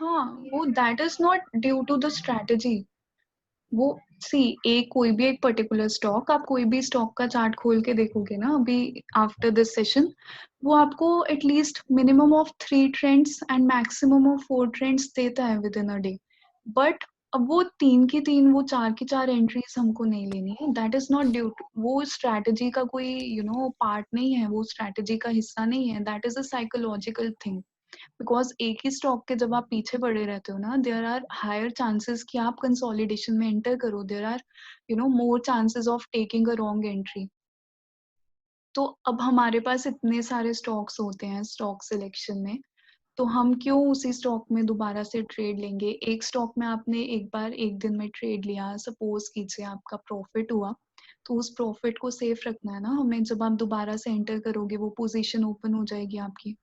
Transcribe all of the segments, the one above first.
हाँ, वो that is not due to the strategy. वो सी एक कोई भी एक पर्टिकुलर स्टॉक, आप कोई भी स्टॉक का चार्ट खोल के देखोगे ना अभी आफ्टर दिस सेशन, वो आपको at least minimum of 3 trends and maximum of 4 trends देता है with in a day. But अब वो 3 की 3, वो 4 की 4 एंट्रीज हमको नहीं लेनी है। That is not due to, वो स्ट्रैटेजी का कोई पार्ट नहीं है, वो स्ट्रैटेजी का हिस्सा नहीं है। That is a psychological thing. Because एक ही स्टॉक के जब आप पीछे पड़े रहते हो ना, देयर आर हायर चांसेस कि आप कंसोलिडेशन में एंटर करो, there are more chances of taking a wrong entry. तो अब हमारे पास इतने सारे स्टॉक्स होते हैं स्टॉक सिलेक्शन में, तो हम क्यों उसी स्टॉक में दोबारा से ट्रेड लेंगे? एक स्टॉक में आपने एक बार एक दिन में ट्रेड लिया, सपोज कीजिए आपका प्रॉफिट हुआ, तो उस प्रॉफिट को सेफ रखना है ना हमें। जब आप दोबारा से एंटर करोगे वो पोजीशन ओपन हो जाएगी आपकी।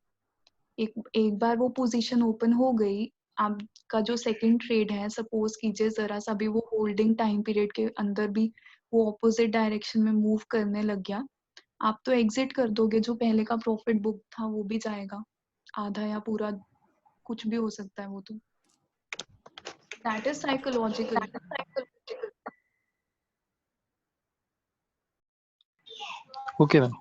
एक एक बार वो पोजीशन ओपन हो गई, आपका जो सेकंड ट्रेड है, सपोज कीजिए जरा सा भी वो होल्डिंग टाइम पीरियड के अंदर भी वो ऑपोजिट डायरेक्शन में मूव करने लग गया, आप तो एग्जिट कर दोगे। जो पहले का प्रॉफिट बुक था वो भी जाएगा, आधा या पूरा, कुछ भी हो सकता है वो तो। That is psychological. Okay ma'am.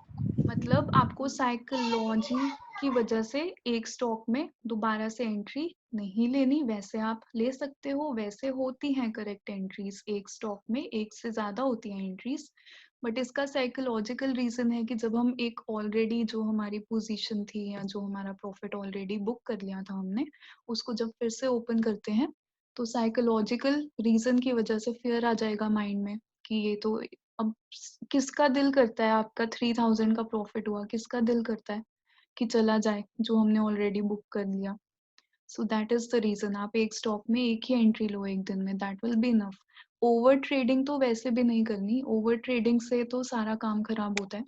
मतलब आपको साइकोलॉजी की वजह से एक स्टॉक में दोबारा से एंट्री नहीं लेनी। वैसे आप ले सकते हो, वैसे होती हैं करेक्ट एंट्रीज, एक स्टॉक में एक से ज्यादा होती हैं एंट्रीज, बट इसका साइकोलॉजिकल रीजन है कि जब हम एक ऑलरेडी जो हमारी पोजीशन थी या जो हमारा प्रॉफिट ऑलरेडी बुक कर लिया था हमने, उसको जब फिर से ओपन करते हैं, तो साइकोलॉजिकल रीजन की वजह से फियर आ जाएगा माइंड में कि ये तो, अब किसका दिल करता है, आपका 3000 का प्रॉफिट हुआ, किसका दिल करता है कि चला जाए जो हमने ऑलरेडी बुक कर लिया? So that is the reason. आप एक स्टॉक में एक ही एंट्री लो एक दिन में, that will be enough. Over trading तो वैसे भी नहीं करनी, ओवर ट्रेडिंग से तो सारा काम खराब होता है।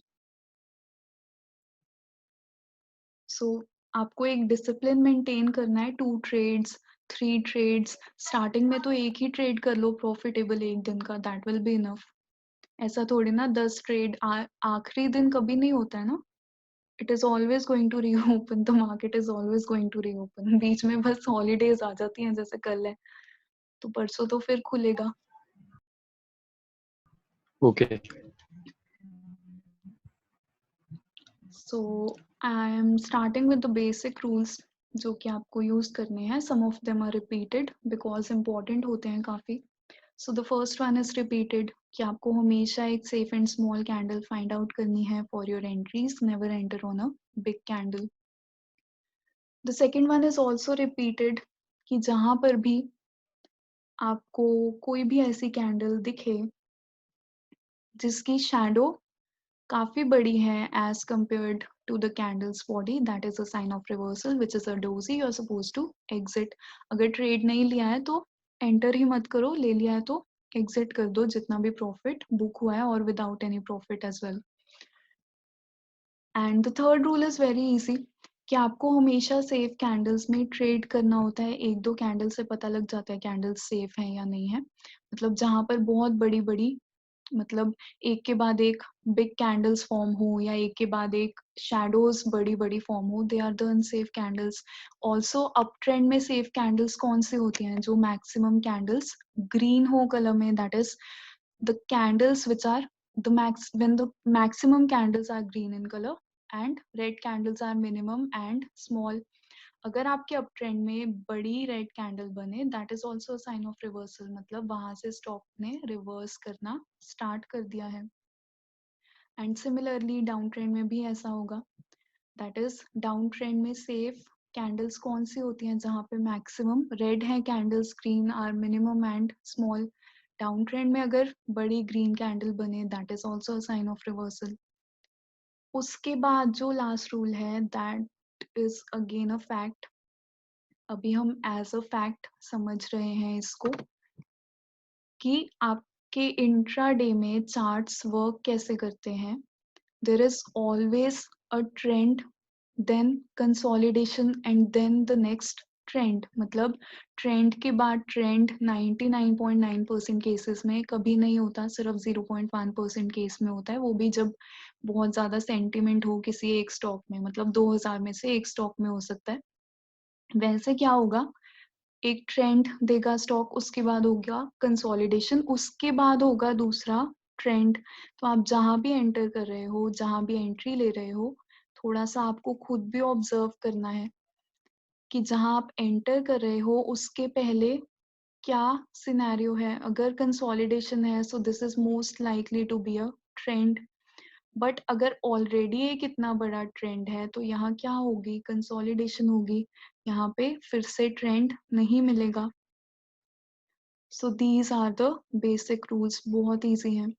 सो आपको एक डिसिप्लिन मेंटेन करना है, 2 ट्रेड्स, 3 ट्रेड्स, स्टार्टिंग में तो एक ही ट्रेड कर लो प्रॉफिटेबल एक दिन का, दैट विल बी इनफ। ऐसा थोड़ी ना 10 ट्रेड आखिरी दिन कभी नहीं होता है ना। It is always going to reopen, the market is always going to reopen. बीच में बस हॉलीडेज आ जाती हैं, जैसे कल है तो परसों तो फिर खुलेगा। Okay. So I am starting with the basic rules जो कि आपको यूज करने हैं। Some of them are repeated because important होते हैं काफी। So the first one is repeated कि आपको हमेशा एक safe and small candle find out करनी है for your entries, never enter on a big candle. The second one is also repeated कि जहां पर भी आपको कोई भी ऐसी कैंडल दिखे जिसकी शैडो काफी बड़ी है as compared to the candles body, that is a sign of reversal which is a doji, you are suppose to exit. अगर ट्रेड नहीं लिया है तो एंटर ही मत करो, ले लिया है तो एग्जिट कर दो जितना भी प्रॉफिट बुक हुआ है, और without any profit as well. And the third rule is very easy कि आपको हमेशा सेफ कैंडल्स में ट्रेड करना होता है। एक दो कैंडल से पता लग जाता है कैंडल्स सेफ है या नहीं है। मतलब जहां पर बहुत बड़ी बड़ी, मतलब एक के बाद एक बिग कैंडल्स फॉर्म हो या एक के बाद एक शैडोज बड़ी बड़ी फॉर्म हो, they are the unsafe candles. Also up trend में सेफ कैंडल्स कौन सी होती हैं? जो मैक्सिमम कैंडल्स ग्रीन हो कलर में, that is the candles which are the max, when the maximum candles are green in color and red candles are minimum and small। अगर आपके अप ट्रेंड में बड़ी रेड कैंडल बने, that is also sign of reversal, मतलब वहां से stock ने reverse करना स्टार्ट कर दिया है। एंड सिमिलरली डाउन ट्रेंड में भी ऐसा होगा। दैट इज डाउन ट्रेंड में सेफ कैंडल्स कौन सी होती हैं? जहां पे मैक्सिमम रेड है candles, green are minimum and small. Down trend में अगर बड़ी ग्रीन कैंडल बने, that is also a sign of reversal. उसके बाद जो लास्ट रूल है, that is again a fact. अभी हम एज अ फैक्ट समझ रहे हैं इसको कि आपके इंट्राडे में चार्ट्स वर्क कैसे करते हैं। There is always a trend, then consolidation and then the next trend. मतलब ट्रेंड के बाद ट्रेंड 99.9% केसेस में कभी नहीं होता, सिर्फ 0.1% केस में होता है, वो भी जब बहुत ज्यादा सेंटिमेंट हो किसी एक स्टॉक में, मतलब 2000 में से एक स्टॉक में हो सकता है। वैसे क्या होगा, एक ट्रेंड देगा स्टॉक, उसके बाद होगा कंसोलिडेशन, उसके बाद होगा दूसरा ट्रेंड। तो आप जहाँ भी एंटर कर रहे हो, जहाँ भी एंट्री ले रहे हो, थोड़ा-सा आपको खुद भी ऑब्जर्व करना है कि जहाँ आप एंटर कर रहे हो उसके पहले क्या सिनेरियो है। अगर कंसोलिडेशन है so this is most likely to be a trend. But अगर ऑलरेडी एक इतना बड़ा ट्रेंड है तो यहाँ क्या होगी, कंसोलिडेशन होगी, यहाँ पे फिर से ट्रेंड नहीं मिलेगा। So these are the basic rules, बहुत इजी हैं।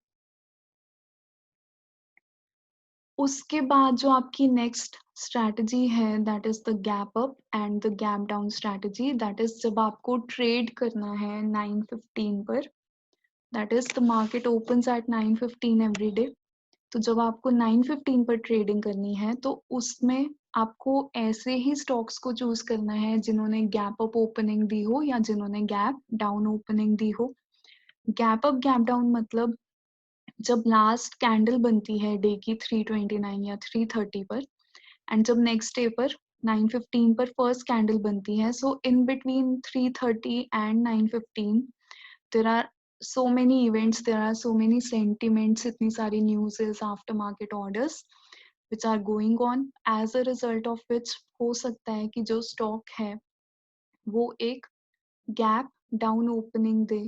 उसके बाद जो आपकी नेक्स्ट स्ट्रैटेजी है that is the gap up and the gap down strategy. That is जब आपको ट्रेड करना है 9:15 पर, that is the market opens at 9:15 every day. तो जब आपको 9:15 पर ट्रेडिंग करनी है तो उसमें आपको ऐसे ही स्टॉक्स को चूज करना है जिन्होंने गैप अप ओपनिंग दी हो या जिन्होंने गैप डाउन ओपनिंग दी हो। गैप अप गैप डाउन मतलब जब लास्ट कैंडल बनती है डे की 329 या 330 पर, एंड जब नेक्स्ट डे पर 9:15 पर फर्स्ट कैंडल बनती है, so in between 330 and 9:15 there are so many events, there are so many sentiments, इतनी सारी न्यूज़ेस, after market orders which are going on, as a result of which हो सकता है कि जो स्टॉक है वो एक गैप डाउन ओपनिंग दे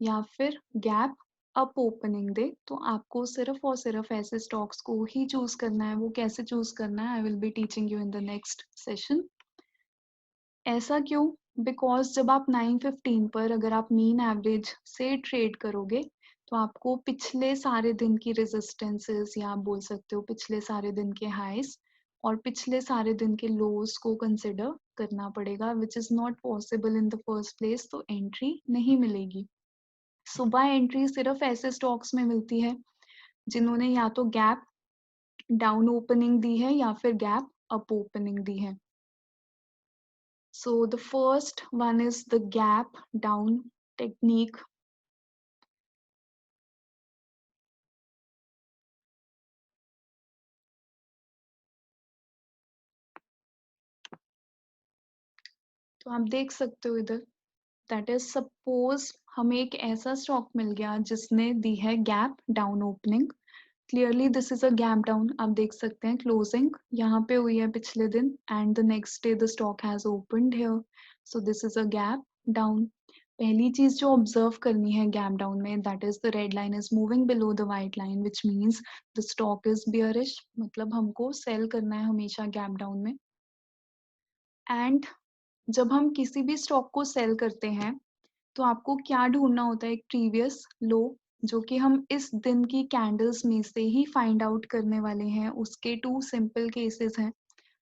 या फिर गैप अप ओपनिंग दे। तो आपको सिर्फ और सिर्फ ऐसे स्टॉक्स को ही चूज करना है। वो कैसे चूज करना है I will be teaching you in the next session. ऐसा क्यों? बिकॉज जब आप 9:15 पर अगर आप मीन एवरेज से ट्रेड करोगे तो आपको पिछले सारे दिन की रेजिस्टेंसेस या आप बोल सकते हो पिछले सारे दिन के हाइस और पिछले सारे दिन के लोज को कंसिडर करना पड़ेगा, which is not possible in the first place. तो एंट्री नहीं मिलेगी। सुबह एंट्री सिर्फ ऐसे स्टॉक्स में मिलती है जिन्होंने या तो गैप डाउन ओपनिंग दी है या फिर गैप अप ओपनिंग दी है। So the first one is the gap down technique. तो आप देख सकते हो इधर, दैट इज सपोज हमें एक ऐसा स्टॉक मिल गया जिसने दी है gap down opening. Clearly this is a gap down, आप देख सकते हैं क्लोजिंग यहाँ पे हुई है पिछले दिन and the next day the stock has opened here. So this is a gap down. पहली चीज जो ऑब्जर्व करनी है गैप डाउन में, that is the red line is moving below the white line which means the stock is bearish, मतलब हमको cell करना है हमेशा गैप डाउन में। एंड जब हम किसी भी स्टॉक को सेल करते हैं तो आपको क्या ढूंढना होता है, एक प्रीवियस लो जो कि हम इस दिन की कैंडल्स में से ही फाइंड आउट करने वाले हैं। उसके टू सिंपल केसेस हैं।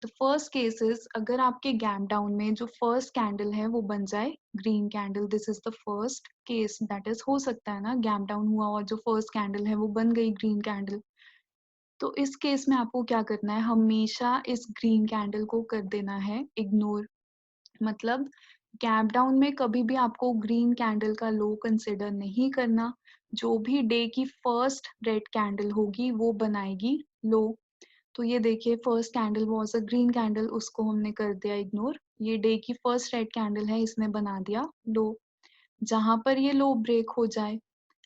द फर्स्ट केस इज अगर आपके गैप डाउन में जो फर्स्ट कैंडल है वो बन जाए green candle, this is the first case. That is हो सकता है ना गैप डाउन हुआ और जो फर्स्ट कैंडल है वो बन गई ग्रीन कैंडल। तो इस केस में आपको क्या करना है, हमेशा इस ग्रीन कैंडल को कर देना है इग्नोर। मतलब गैप डाउन में कभी भी आपको ग्रीन कैंडल का लो कंसिडर नहीं करना। जो भी डे की फर्स्ट रेड कैंडल होगी वो बनाएगी लो। तो ये देखिए first candle was a green candle, उसको हमने कर दिया इग्नोर। ये डे की फर्स्ट रेड कैंडल है, इसने बना दिया लो। जहां पर ये लो ब्रेक हो जाए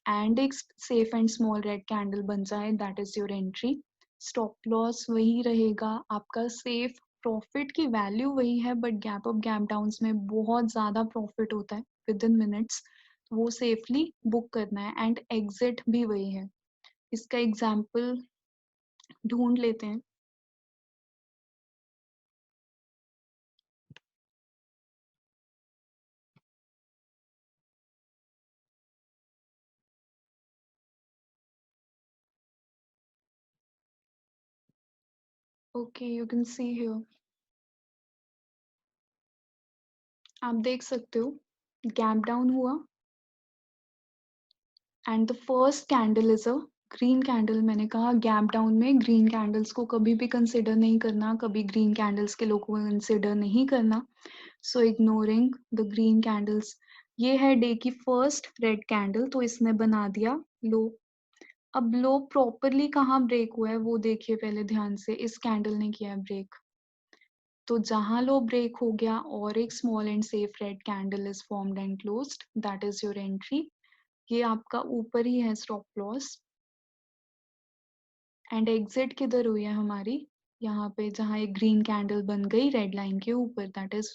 एंड एक safe and small red candle बन जाए, that is your entry. Stop loss वही रहेगा, आपका सेफ प्रॉफिट की वैल्यू वही है, but gap up gap downs में बहुत ज्यादा प्रॉफिट होता है विद इन मिनट्स। वो सेफली बुक करना है एंड एग्जिट भी वही है। इसका एग्जाम्पल ढूंढ लेते हैं। Okay you can see here, आप देख सकते हो गैप डाउन हुआ and the first candle is a green candle. मैंने कहा गैप डाउन में ग्रीन कैंडल्स को कभी भी कंसिडर नहीं करना, कभी ग्रीन कैंडल्स के लो को कंसिडर नहीं करना। सो इग्नोरिंग द ग्रीन कैंडल्स। ये है डे की फर्स्ट रेड कैंडल, तो इसने बना दिया लो। अब लो प्रॉपरली कहाँ ब्रेक हुआ है वो देखिए पहले ध्यान से, इस कैंडल ने किया है ब्रेक। तो जहां लो ब्रेक हो गया और एक small and safe red candle is formed and closed, that is your entry. ये आपका ऊपर ही है स्टॉप लॉस। एंड एग्जिट किधर हुई है हमारी, यहाँ पे जहाँ एक ग्रीन कैंडल बन गई रेड लाइन के ऊपर, दैट इज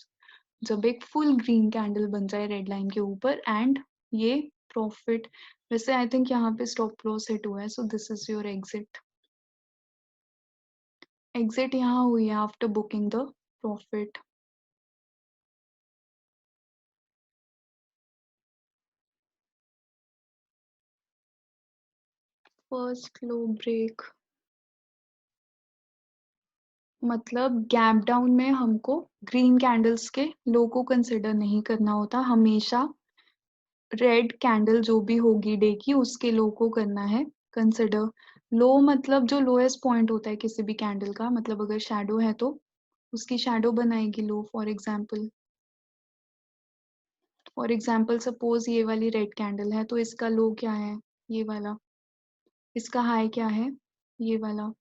जब एक फुल ग्रीन कैंडल बन जाए रेड लाइन के ऊपर, एंड ये प्रॉफिट। वैसे आई थिंक यहाँ पे स्टॉप लॉस हिट हुआ है, so this is your exit. Exit यहाँ हुई है after booking the profit. First low break मतलब गैप डाउन में हमको ग्रीन कैंडल्स के लो को कंसिडर नहीं करना होता, हमेशा रेड कैंडल जो भी होगी डे की उसके लो को करना है कंसिडर। लो मतलब जो लोएस्ट पॉइंट होता है किसी भी कैंडल का, मतलब अगर शैडो है तो उसकी शैडो बनाएगी लो। फॉर एग्जाम्पल सपोज ये वाली रेड कैंडल है तो इसका लो क्या है, ये वाला। इसका हाई क्या है, ये वाला।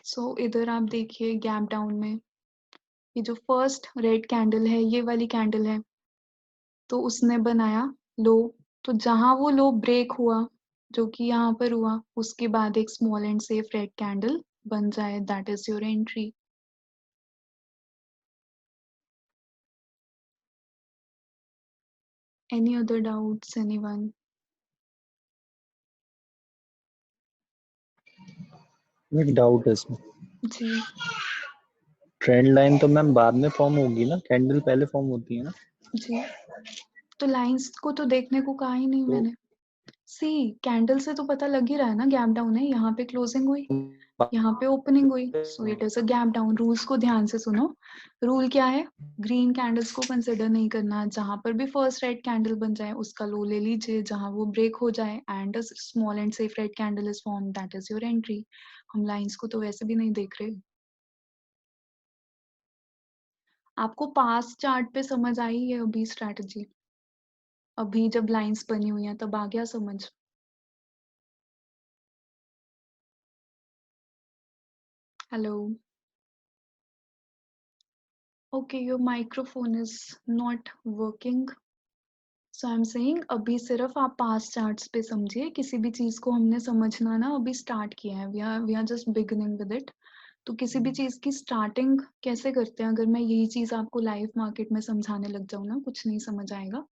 सो इधर आप देखिए गैप डाउन में ये जो फर्स्ट रेड कैंडल है ये वाली कैंडल है, तो उसने बनाया लो। तो जहां वो लो ब्रेक हुआ जो कि यहाँ पर हुआ, उसके बाद एक small and safe red candle बन जाए, that is your entry. Any other doubts anyone? एक डाउट है इसमें। जी ट्रेंड लाइन तो मैम बाद में फॉर्म होगी ना, कैंडल पहले फॉर्म होती है ना? जी, तो लाइंस को तो देखने को कहा ही नहीं तो मैंने। सी कैंडल से तो पता लग ही रहा है ना, गैप डाउन है, यहाँ पे क्लोजिंग हुई, यहाँ पे ओपनिंग हुई, so it is a gap down. Rules को ध्यान से सुनो। रूल क्या है, ग्रीन कैंडल्स को कंसिडर नहीं करना, जहां पर भी फर्स्ट रेड कैंडल बन जाए उसका लो ले लीजिए, जहां वो ब्रेक हो जाए and small and safe red candle is form, that is your entry. हम लाइंस को तो वैसे भी नहीं देख रहे। आपको पास्ट चार्ट पे समझ आई है अभी स्ट्रैटेजी? अभी जब लाइंस बनी हुई हैं तब आ गया समझ? Hello? Okay, your microphone is not working. So I'm saying अभी सिर्फ आप पास्ट चार्ट्स पे समझिए, किसी भी चीज को हमने समझना ना अभी स्टार्ट किया है, we are just beginning with it. तो किसी भी चीज की स्टार्टिंग कैसे करते हैं, अगर मैं यही चीज आपको लाइव मार्केट में समझाने लग जाऊँ ना, कुछ नहीं समझ आएगा।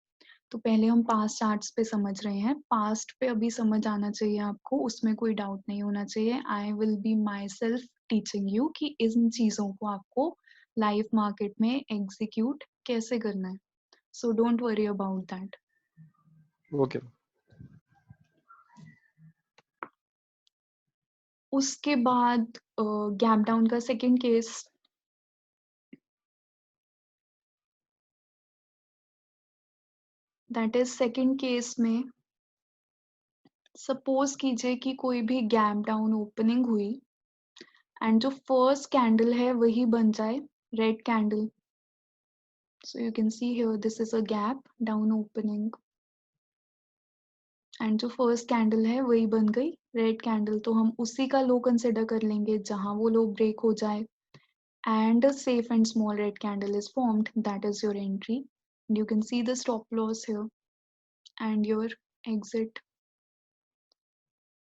तो पहले हम पास्ट चार्ट्स पे समझ रहे हैं, पास्ट पे अभी समझ आना चाहिए आपको, उसमें कोई डाउट नहीं होना चाहिए। I will be my self teaching you कि इन चीजों को आपको लाइव मार्केट में एग्जीक्यूट कैसे करना है। So don't worry about that. Okay. उसके बाद गैप डाउन का second case, that is second case में सपोज कीजिए कि कोई भी गैप डाउन ओपनिंग हुई एंड जो फर्स्ट कैंडल है वही बन जाए red candle. So you can see here this is a gap down opening and जो फर्स्ट कैंडल है वही बन गई रेड कैंडल, तो हम उसी का लो कंसिडर कर लेंगे जहां वो लो ब्रेक हो जाए and a safe and small red candle is formed, that is your entry. You can see the stop loss here and your exit.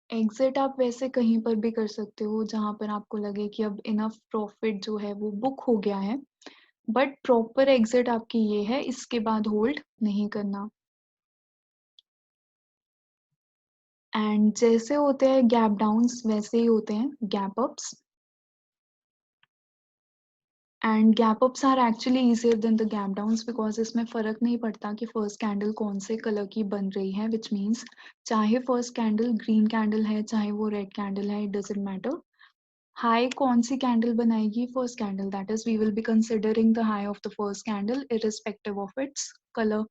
Exit आप वैसे कहीं पर भी कर सकते हो जहां पर आपको लगे कि अब इनफ प्रॉफिट जो है वो बुक हो गया है, बट प्रॉपर एग्जिट आपकी ये है, इसके बाद होल्ड नहीं करना। एंड जैसे होते हैं गैप डाउन्स वैसे ही होते हैं gap ups, and gap ups are actually easier than the gap downs because इसमें फर्क नहीं पड़ता कि फर्स्ट कैंडल कौन से कलर की बन रही है, विच मीन्स चाहे फर्स्ट कैंडल ग्रीन कैंडल है चाहे वो रेड कैंडल है, इट डजेंट मैटर। हाई कौन सी कैंडल बनाएगी, first candle, that is we will be considering the high of the first candle irrespective of its colour.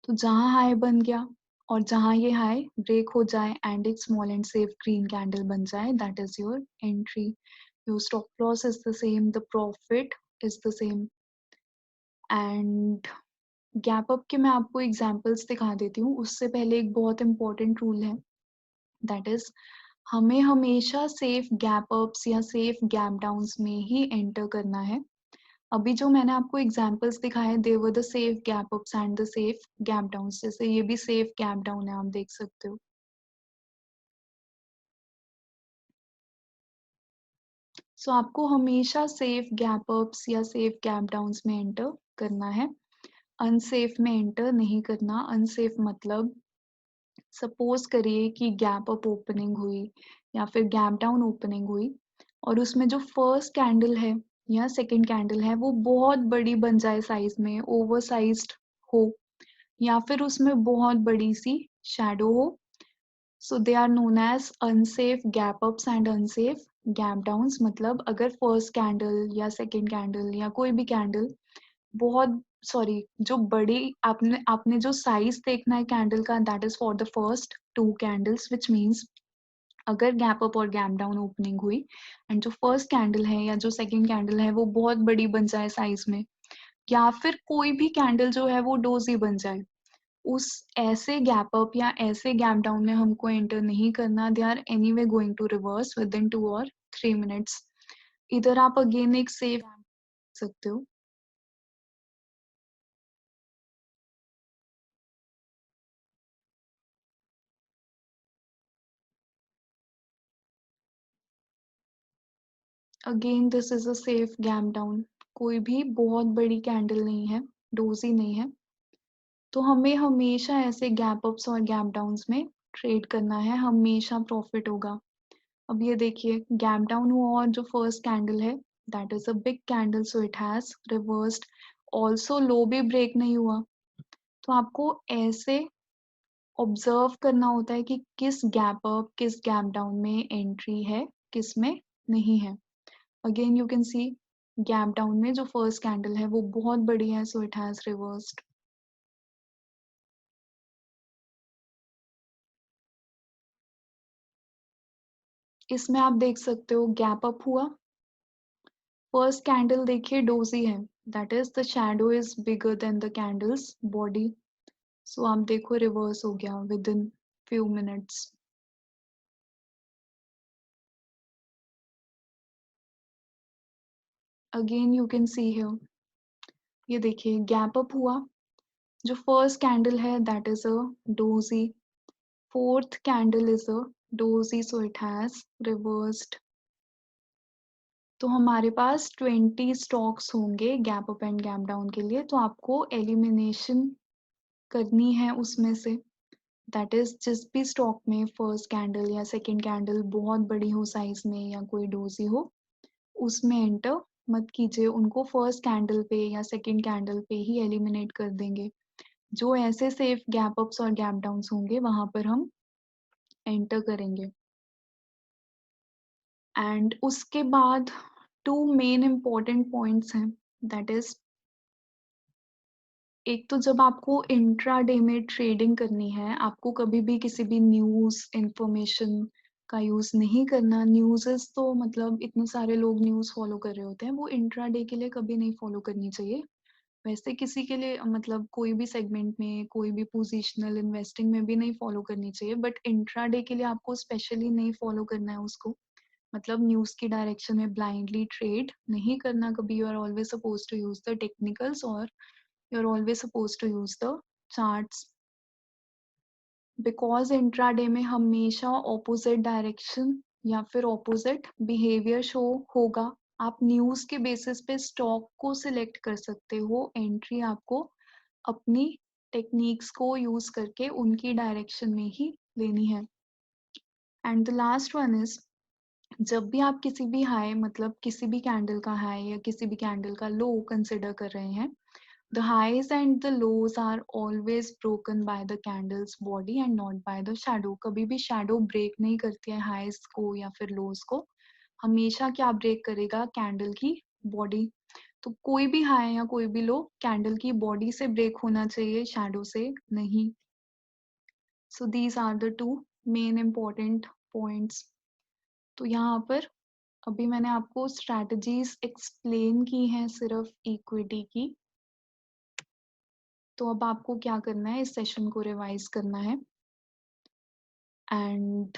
तो जहां हाई बन गया और जहां ये हाई ब्रेक हो जाए एंड एक small and safe green candle बन जाए, that is your entry. Your stop loss is the same, the profit is the same. And gap up के मैं आपको एग्जांपल्स दिखा देती हूँ, उससे पहले एक बहुत इंपॉर्टेंट रूल है, दैट इज हमें हमेशा सेफ गैप अप्स या सेफ गैप डाउन्स में ही एंटर करना है। अभी जो मैंने आपको एग्जांपल्स दिखाए they were the safe gap ups and the safe gap downs, जैसे ये भी सेफ गैप डाउन है, आप देख सकते हो। सो आपको हमेशा सेफ गैप अप्स या सेफ गैप डाउन्स में एंटर करना है, अनसेफ में एंटर नहीं करना। अनसेफ मतलब सपोज करिए कि गैप अप ओपनिंग हुई या फिर गैप डाउन ओपनिंग हुई और उसमें जो फर्स्ट कैंडल है या सेकंड कैंडल है वो बहुत बड़ी बन जाए साइज में, ओवर साइज्ड हो, या फिर उसमें बहुत बड़ी सी शैडो हो। So they are known as unsafe gap ups and unsafe gap downs. मतलब अगर फर्स्ट कैंडल या सेकंड कैंडल या कोई भी कैंडल बहुत, सॉरी, जो बड़ी आपने आपने जो साइज देखना है कैंडल का, that is for the first two candles, which means अगर गैप अप और गैप डाउन ओपनिंग हुई एंड जो फर्स्ट कैंडल है या जो सेकंड कैंडल है वो बहुत बड़ी बन जाए साइज में, या फिर कोई भी कैंडल जो है वो डोजी बन जाए, उस ऐसे गैप अप या ऐसे गैप डाउन में हमको एंटर नहीं करना। They are anyway going to reverse within 2 or 3 minutes। इधर आप अगेन एक सेफ सकते हो। Again this is a safe gap down, कोई भी बहुत बड़ी कैंडल नहीं है, डोजी नहीं है, तो हमें हमेशा ऐसे गैप अप्स और गैप डाउन्स में ट्रेड करना है, हमेशा प्रॉफिट होगा। अब ये देखिए गैप डाउन हुआ और जो फर्स्ट कैंडल है that is a big candle, so it has reversed. Also low भी ब्रेक नहीं हुआ, तो आपको ऐसे ऑब्जर्व करना होता है कि किस गैप अप किस गैप डाउन में एंट्री है, किस में नहीं है। Again you can C gap down में जो फर्स्ट कैंडल है वो बहुत बड़ी है, सो इट हैज रिवर्स्ड। इसमें आप देख सकते हो गैप अप हुआ, फर्स्ट कैंडल देखिए डोजी है, that is the shadow is bigger than the candles body. So आप देखो रिवर्स हो गया within few minutes. Again you can see here, ये देखिए गैप अप हुआ, जो फर्स्ट कैंडल है that is a doji, fourth candle is a doji, so it has reversed. तो हमारे पास 20 स्टॉक्स होंगे gap up and gap down के लिए, तो आपको एलिमिनेशन करनी है उसमें से। दैट इज जिस भी स्टॉक में फर्स्ट कैंडल या सेकंड कैंडल बहुत बड़ी हो साइज में या कोई डोजी हो, उसमें एंटर मत कीजिए, उनको फर्स्ट कैंडल पे या सेकंड कैंडल पे ही एलिमिनेट कर देंगे। जो ऐसे सेफ गैप अप्स और गैप डाउन्स होंगे वहां पर हम एंटर करेंगे। एंड उसके बाद टू मेन इम्पॉर्टेंट पॉइंट्स हैं, दैट इज एक तो जब आपको इंट्राडे में ट्रेडिंग करनी है, आपको कभी भी किसी भी न्यूज़ इंफॉर्मेशन का यूज़ नहीं करना। न्यूज़ेस तो मतलब इतने सारे लोग न्यूज़ फॉलो कर रहे होते हैं, वो इंट्राडे के लिए कभी नहीं फॉलो करनी चाहिए। वैसे किसी के लिए मतलब कोई भी सेगमेंट में कोई भी पोजिशनल इन्वेस्टिंग में भी नहीं फॉलो करनी चाहिए, बट इंट्राडे के लिए आपको स्पेशली नहीं फॉलो करना है उसको। मतलब न्यूज़ की डायरेक्शन में ब्लाइंडली ट्रेड नहीं करना कभी। You are always suppose to use the technicals और you're always supposed to use the charts, because intraday में हमेशा ऑपोजिट डायरेक्शन या फिर ऑपोजिट बिहेवियर शो होगा। आप न्यूज के बेसिस पे स्टॉक को सिलेक्ट कर सकते हो, एंट्री आपको अपनी टेक्निक्स को यूज करके उनकी डायरेक्शन में ही लेनी है। And the last one is, जब भी आप किसी भी हाई मतलब किसी भी कैंडल का हाई या किसी भी कैंडल का लो कंसिडर कर रहे हैं, the highs and the lows are always broken by the candle's body and not by the shadow। कभी भी shadow break नहीं करती है highs को या फिर lows को, हमेशा क्या break करेगा, कैंडल की बॉडी। तो कोई भी हाई या कोई भी लो कैंडल की बॉडी से ब्रेक होना चाहिए, शैडो से नहीं। So these are the two main important points. तो यहाँ पर अभी मैंने आपको स्ट्रैटेजीज एक्सप्लेन की हैं सिर्फ इक्विटी की। तो अब आपको क्या करना है, इस सेशन को रिवाइज करना है एंड